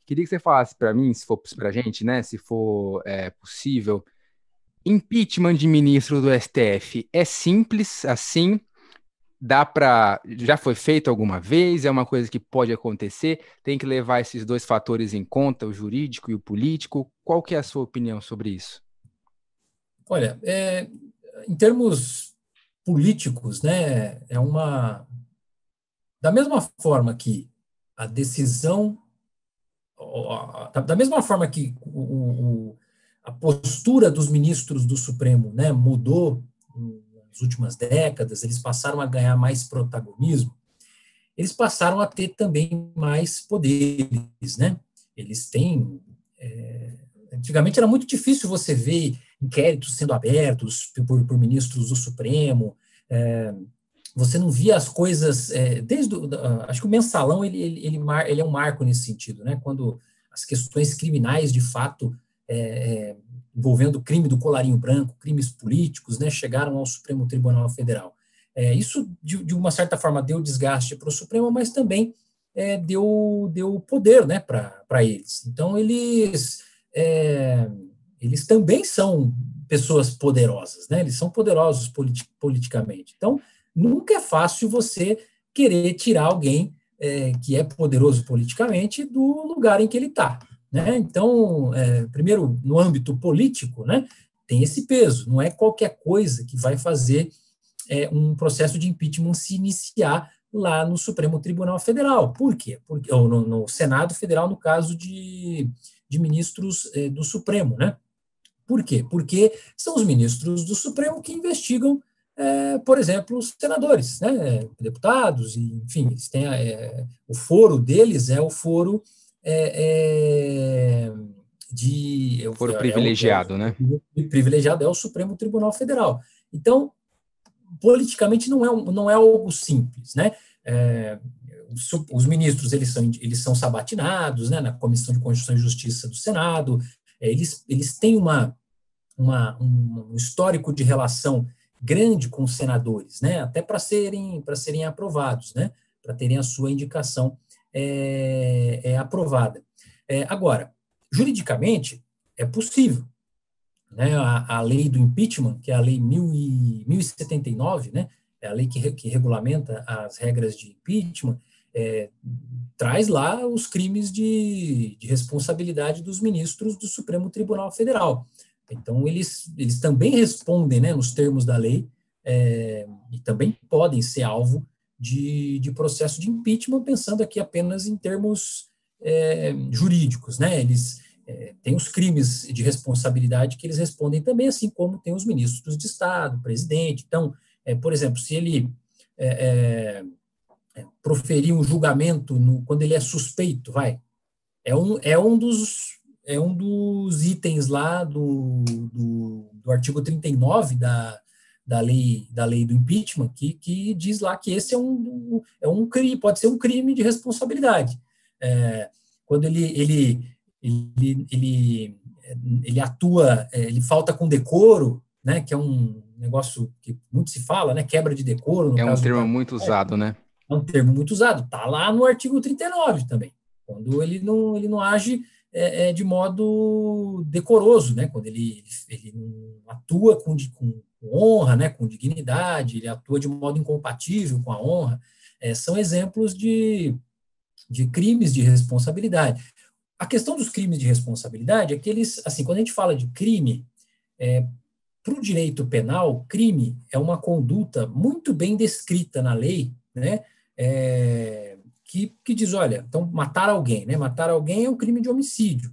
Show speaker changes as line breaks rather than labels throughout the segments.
Queria que você falasse para mim, se for para a gente, né, se for possível, impeachment de ministro do STF é simples assim? Dá para. Já foi feito alguma vez? É uma coisa que pode acontecer? Tem que levar esses dois fatores em conta, o jurídico e o político? Qual que é a sua opinião sobre isso?
Olha, em termos políticos, né, da mesma forma que a decisão, da mesma forma que a postura dos ministros do Supremo, né, mudou nas últimas décadas, eles passaram a ganhar mais protagonismo, eles passaram a ter também mais poderes, né? Eles têm. Antigamente era muito difícil você ver inquéritos sendo abertos por ministros do Supremo. É, você não via as coisas acho que o mensalão ele é um marco nesse sentido, né? Quando as questões criminais de fato envolvendo o crime do colarinho branco, crimes políticos, né, chegaram ao Supremo Tribunal Federal. Isso de uma certa forma deu desgaste para o Supremo, mas também deu poder, né, para eles. Então é, eles também são pessoas poderosas, né? Eles são poderosos politicamente. Então nunca é fácil você querer tirar alguém que é poderoso politicamente do lugar em que ele está. Né? Então, primeiro, no âmbito político, né, tem esse peso. Não é qualquer coisa que vai fazer um processo de impeachment se iniciar lá no Supremo Tribunal Federal. Por quê? Ou no Senado Federal, no caso de ministros do Supremo. Né? Por quê? Porque são os ministros do Supremo que investigam, por exemplo, os senadores, né, deputados, e, enfim, eles têm o foro deles é o foro é, é, de
Foro privilegiado, né?
privilegiado, é o Supremo Tribunal Federal. Então, politicamente não é algo simples, né? É, os ministros eles são sabatinados, né, na Comissão de Constituição e Justiça do Senado. Eles têm um histórico de relação grande com os senadores, né, até para serem aprovados, né, para terem a sua indicação aprovada. Agora, juridicamente, é possível, né, a lei do impeachment, que é a lei 1079, né, é a lei que regulamenta as regras de impeachment, traz lá os crimes de responsabilidade dos ministros do Supremo Tribunal Federal. Então, eles também respondem, né, nos termos da lei, e também podem ser alvo de processo de impeachment, pensando aqui apenas em termos jurídicos, né? Eles têm os crimes de responsabilidade que eles respondem também, assim como tem os ministros de Estado, presidente. Então, por exemplo, se ele proferir um julgamento quando ele é suspeito, é um dos itens lá do artigo 39 da lei do impeachment, que diz lá que esse é um crime, pode ser um crime de responsabilidade. Quando ele atua, ele falta com decoro, né, que é um negócio que muito se fala, né, quebra de decoro, no
É um
caso do
termo
parlamento,
muito usado, né?
é um termo muito usado, está lá no artigo 39 também, quando ele não age de modo decoroso, né? Quando ele não atua com honra, né? Com dignidade, ele atua de modo incompatível com a honra. São exemplos de crimes de responsabilidade. A questão dos crimes de responsabilidade é que eles, assim, quando a gente fala de crime, para o direito penal, crime é uma conduta muito bem descrita na lei, né? Que diz, olha, então matar alguém, né? Matar alguém é um crime de homicídio.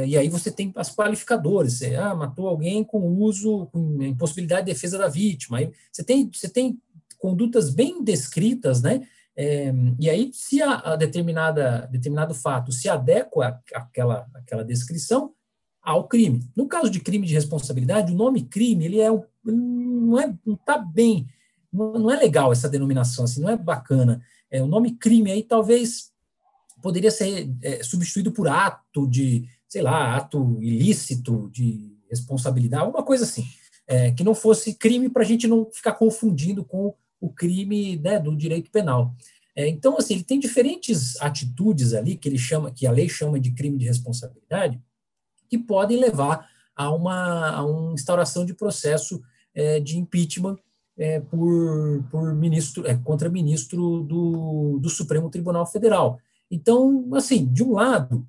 E aí você tem as qualificadoras, você matou alguém com impossibilidade de defesa da vítima. Aí você tem condutas bem descritas, né? E aí, se a determinado fato se adequa àquela descrição, ao crime. No caso de crime de responsabilidade, o nome crime ele não está bem, não é legal essa denominação, assim, não é bacana. O nome crime aí talvez poderia ser substituído por ato de, sei lá, ato ilícito de responsabilidade, alguma coisa assim, que não fosse crime para a gente não ficar confundindo com o crime, né, do direito penal. Então, assim, ele tem diferentes atitudes ali que a lei chama de crime de responsabilidade, que podem levar a uma instauração de processo de impeachment por ministro, contra ministro do Supremo Tribunal Federal. Então, assim, de um lado,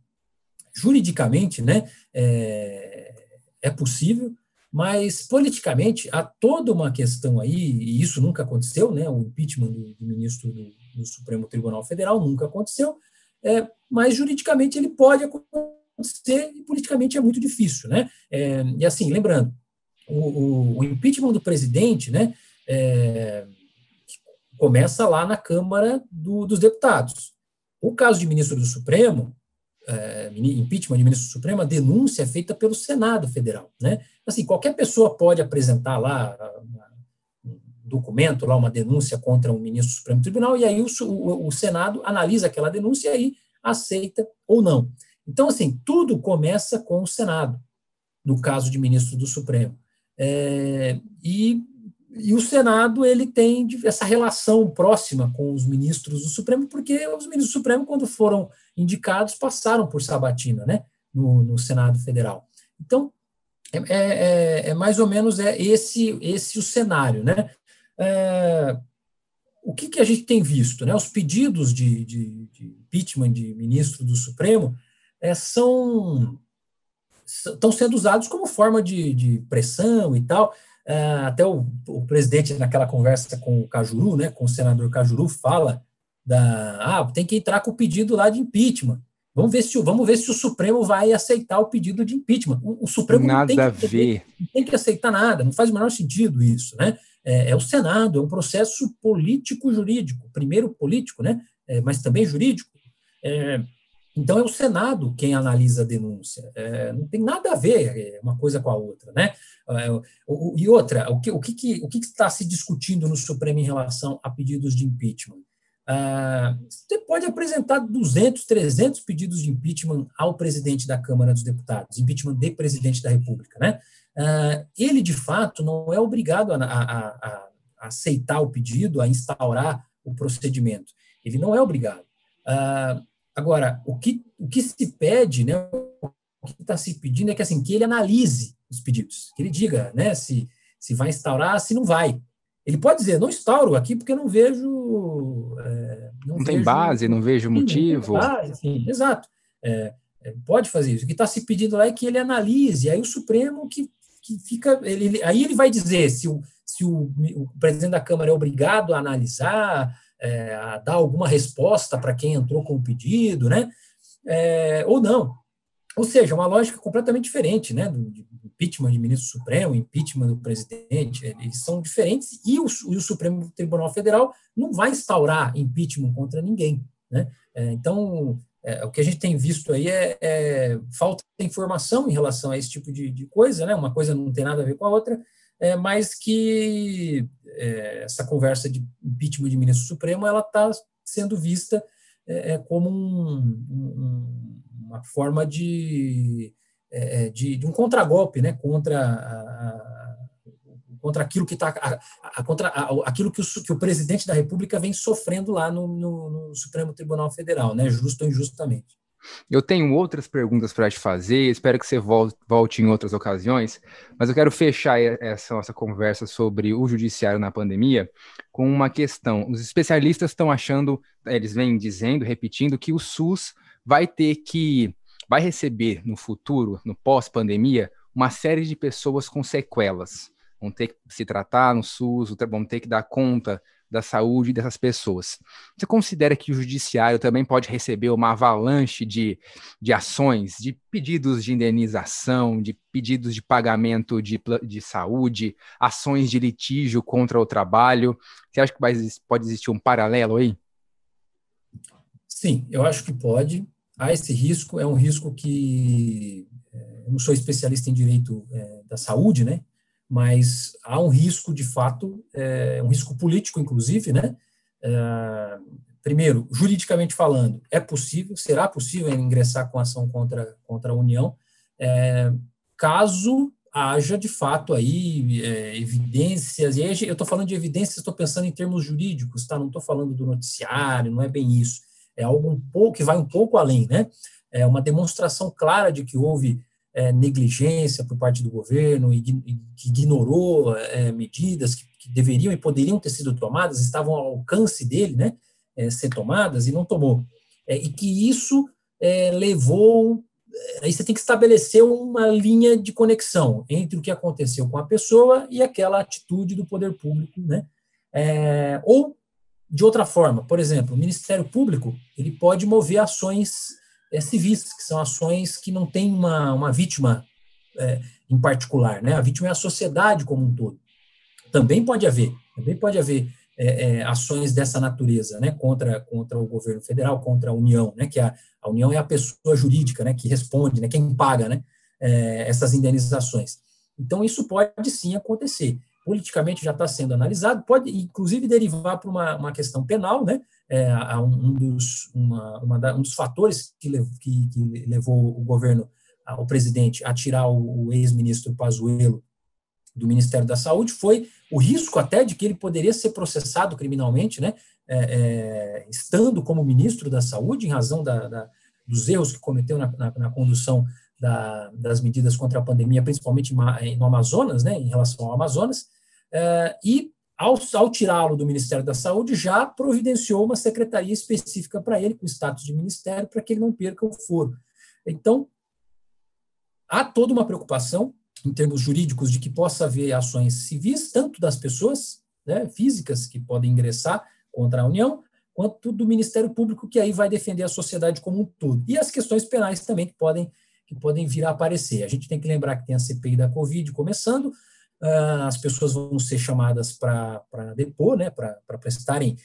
juridicamente, né, é possível, mas politicamente há toda uma questão aí, e isso nunca aconteceu, né, o impeachment do ministro do Supremo Tribunal Federal nunca aconteceu, mas juridicamente ele pode acontecer e politicamente é muito difícil, né? E assim, lembrando, o impeachment do presidente, né, começa lá na Câmara dos Deputados. O caso de ministro do Supremo, impeachment de ministro do Supremo, a denúncia é feita pelo Senado Federal, né? Assim, qualquer pessoa pode apresentar lá um documento, lá uma denúncia contra um ministro do Supremo Tribunal, e aí o Senado analisa aquela denúncia e aí aceita ou não. Então, assim, tudo começa com o Senado, no caso de ministro do Supremo. E o Senado, ele tem essa relação próxima com os ministros do Supremo, porque os ministros do Supremo, quando foram indicados, passaram por sabatina, né, no Senado Federal. Então, mais ou menos esse o cenário, né? O que a gente tem visto, né? Os pedidos de impeachment de ministro do Supremo estão sendo usados como forma de pressão e tal. Até o presidente, naquela conversa com o Cajuru, né, com o senador Cajuru, fala tem que entrar com o pedido lá de impeachment. Vamos ver se o Supremo vai aceitar o pedido de impeachment. O Supremo não tem que aceitar nada, não faz o menor sentido isso, né? É o Senado, é um processo político-jurídico, primeiro político, né, mas também jurídico. Então, é o Senado quem analisa a denúncia. Não tem nada a ver uma coisa com a outra, né? E outra, o que está se discutindo no Supremo em relação a pedidos de impeachment? Você pode apresentar 200, 300 pedidos de impeachment ao presidente da Câmara dos Deputados, impeachment de presidente da República, né? Ele, de fato, não é obrigado a aceitar o pedido, a instaurar o procedimento. Ele não é obrigado. Agora, o que se pede, né, o que está se pedindo é que, assim, que ele analise os pedidos, que ele diga, né, se vai instaurar, se não vai. Ele pode dizer, não instauro aqui porque não vejo...
Não tem base, não vejo motivo.
Não tem base, enfim, exato. Pode fazer isso. O que está se pedindo lá é que ele analise, aí o Supremo que fica... aí ele vai dizer se o presidente da Câmara é obrigado a analisar, a dar alguma resposta para quem entrou com o pedido, né? Ou não. Ou seja, uma lógica completamente diferente, né? Do impeachment de ministro Supremo, impeachment do presidente, eles são diferentes, e o Supremo Tribunal Federal não vai instaurar impeachment contra ninguém, né? Então, o que a gente tem visto aí falta de informação em relação a esse tipo de coisa, né? Uma coisa não tem nada a ver com a outra, mas que essa conversa de impeachment de ministro Supremo, ela está sendo vista como uma forma de um contragolpe, né, contra aquilo que aquilo que o presidente da República vem sofrendo lá no Supremo Tribunal Federal, né, justo ou injustamente.
Eu tenho outras perguntas para te fazer, espero que você volte em outras ocasiões, mas eu quero fechar essa nossa conversa sobre o judiciário na pandemia com uma questão. Os especialistas estão achando, eles vêm dizendo, repetindo, que o SUS vai receber no futuro, no pós-pandemia, uma série de pessoas com sequelas. Vão ter que se tratar no SUS, vão ter que dar conta da saúde dessas pessoas. Você considera que o judiciário também pode receber uma avalanche de ações, de pedidos de indenização, de pedidos de pagamento de saúde, ações de litígio contra o trabalho? Você acha que pode existir um paralelo aí?
Sim, eu acho que pode. Há esse risco, é um risco que... eu não sou especialista em direito da saúde, né? Mas há um risco, de fato, um risco político, inclusive, né? Primeiro, juridicamente falando, será possível ingressar com ação contra a União, caso haja, de fato, aí evidências, e aí eu estou falando de evidências, estou pensando em termos jurídicos, tá? Não estou falando do noticiário, não é bem isso, é algo um pouco, que vai um pouco além, né? É uma demonstração clara de que houve negligência por parte do governo e que ignorou medidas que deveriam e poderiam ter sido tomadas, estavam ao alcance dele, né? Ser tomadas, e não tomou. E que isso levou... Aí você tem que estabelecer uma linha de conexão entre o que aconteceu com a pessoa e aquela atitude do poder público, né? Ou, de outra forma, por exemplo, o Ministério Público ele pode mover ações civis, que são ações que não têm uma vítima em particular, né? A vítima é a sociedade como um todo. Também pode haver ações dessa natureza, né, contra o governo federal, contra a União, né, que a União é a pessoa jurídica, né, que responde, né, quem paga, né, essas indenizações. Então, isso pode sim acontecer. Politicamente já está sendo analisado, pode inclusive derivar para uma questão penal, né, um dos fatores que levou o governo, o presidente, a tirar o ex-ministro Pazuello do Ministério da Saúde foi o risco até de que ele poderia ser processado criminalmente, né, estando como ministro da Saúde, em razão dos erros que cometeu na condução das medidas contra a pandemia, principalmente no Amazonas, né, em relação ao Amazonas, e ao tirá-lo do Ministério da Saúde, já providenciou uma secretaria específica para ele, com status de ministério, para que ele não perca o foro. Então, há toda uma preocupação em termos jurídicos, de que possa haver ações civis, tanto das pessoas, né, físicas que podem ingressar contra a União, quanto do Ministério Público, que aí vai defender a sociedade como um todo. E as questões penais também que podem vir a aparecer. A gente tem que lembrar que tem a CPI da Covid começando, as pessoas vão ser chamadas para depor, né, para prestarem,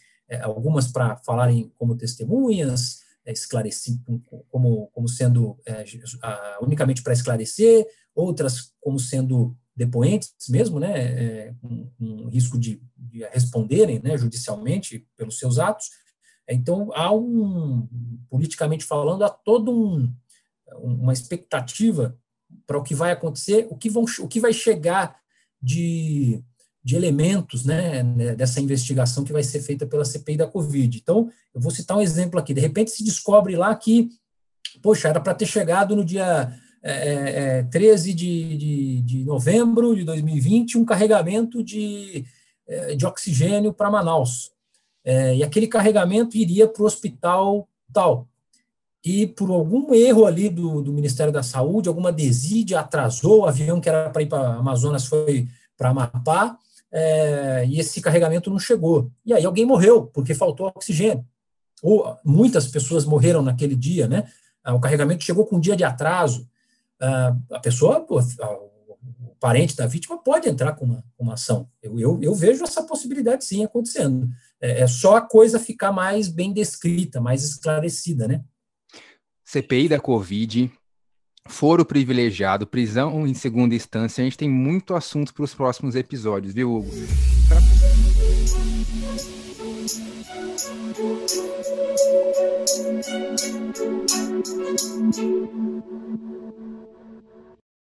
algumas para falarem como testemunhas, esclarecer, como sendo unicamente para esclarecer, outras como sendo depoentes mesmo, né, com risco de responderem, né, judicialmente pelos seus atos. Então, politicamente falando, há toda uma expectativa para o que vai acontecer, o que vai chegar de elementos, né, dessa investigação que vai ser feita pela CPI da Covid. Então, eu vou citar um exemplo aqui. De repente se descobre lá que, poxa, era para ter chegado no dia 13 de novembro de 2020 um carregamento de oxigênio para Manaus. E aquele carregamento iria para o hospital tal. E por algum erro ali do Ministério da Saúde, alguma desídia, atrasou, o avião que era para ir para Amazonas foi para Amapá, e esse carregamento não chegou. E aí alguém morreu, porque faltou oxigênio. Ou muitas pessoas morreram naquele dia, né? O carregamento chegou com um dia de atraso. A pessoa, o parente da vítima pode entrar com uma ação. Eu vejo essa possibilidade sim acontecendo. É só a coisa ficar mais bem descrita, mais esclarecida, né?
CPI da Covid, foro privilegiado, prisão em segunda instância, a gente tem muito assunto para os próximos episódios, viu, Hugo?